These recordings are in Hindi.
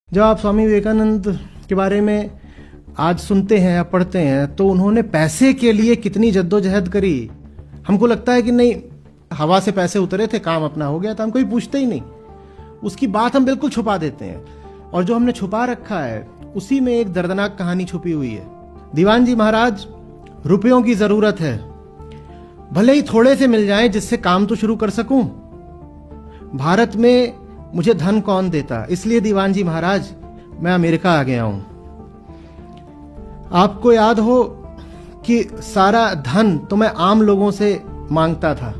जब आप स्वामी विवेकानंद के बारे में आज सुनते हैं या पढ़ते हैं तो उन्होंने पैसे के लिए कितनी जद्दोजहद करी। हमको लगता है कि नहीं, हवा से पैसे उतरे थे, काम अपना हो गया था, हम कोई पूछते ही नहीं। उसकी बात हम बिल्कुल छुपा देते हैं और जो हमने छुपा रखा है उसी में एक दर्दनाक कहानी छुपी हुई है। दीवान जी महाराज, रुपयों की जरूरत है, भले ही थोड़े से मिल जाएं जिससे काम तो शुरू कर सकूं। भारत में मुझे धन कौन देता, इसलिए दीवान जी महाराज मैं अमेरिका आ गया हूं। आपको याद हो कि सारा धन तो मैं आम लोगों से मांगता था।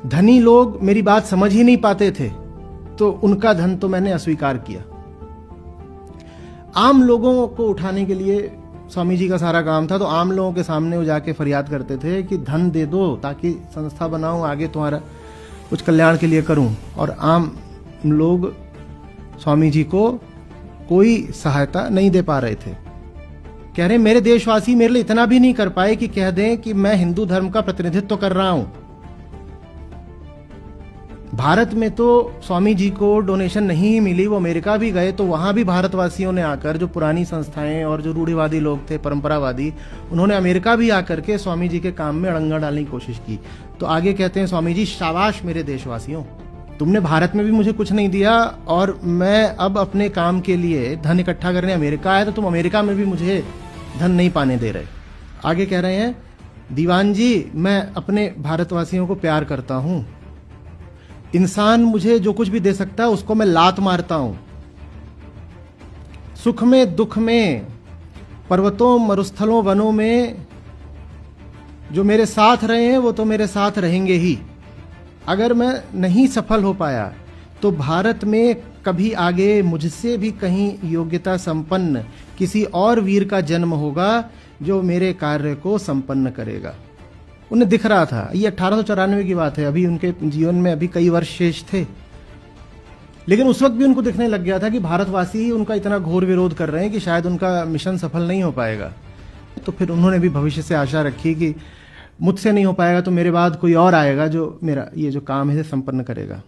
धनी लोग मेरी बात समझ ही नहीं पाते थे, तो उनका धन तो मैंने अस्वीकार किया। आम लोगों को उठाने के लिए स्वामी जी का सारा काम था, तो आम लोगों के सामने वो जाके फरियाद करते थे कि धन दे दो ताकि संस्था बनाऊं, आगे तुम्हारा कुछ कल्याण के लिए करूं। और आम लोग स्वामी जी को कोई सहायता नहीं दे पा रहे थे। कह रहे मेरे देशवासी मेरे लिए इतना भी नहीं कर पाए कि कह दें कि मैं हिंदू धर्म का प्रतिनिधित्व कर रहा हूं। भारत में तो स्वामी जी को डोनेशन नहीं मिली, वो अमेरिका भी गए तो वहां भी भारतवासियों ने आकर, जो पुरानी संस्थाएं और जो रूढ़िवादी लोग थे, परंपरावादी, उन्होंने अमेरिका भी आकर के स्वामी जी के काम में अड़ंगा डालने की कोशिश की। तो आगे कहते हैं स्वामी जी, शाबाश मेरे देशवासियों, तुमने भारत में भी मुझे कुछ नहीं दिया और मैं अब अपने काम के लिए धन इकट्ठा करने अमेरिका आया, तो तुम अमेरिका में भी मुझे धन नहीं पाने दे रहे। आगे कह रहे हैं, दीवान जी मैं अपने भारतवासियों को प्यार करता हूं, इंसान मुझे जो कुछ भी दे सकता है उसको मैं लात मारता हूं। सुख में दुख में, पर्वतों मरुस्थलों वनों में जो मेरे साथ रहे हैं वो तो मेरे साथ रहेंगे ही। अगर मैं नहीं सफल हो पाया तो भारत में कभी आगे मुझसे भी कहीं योग्यता संपन्न किसी और वीर का जन्म होगा जो मेरे कार्य को संपन्न करेगा। उन्हें दिख रहा था, ये 1894 की बात है, अभी उनके जीवन में अभी कई वर्ष शेष थे, लेकिन उस वक्त भी उनको दिखने लग गया था कि भारतवासी ही उनका इतना घोर विरोध कर रहे हैं कि शायद उनका मिशन सफल नहीं हो पाएगा। तो फिर उन्होंने भी भविष्य से आशा रखी कि मुझसे नहीं हो पाएगा तो मेरे बाद कोई और आएगा जो मेरा ये जो काम है संपन्न करेगा।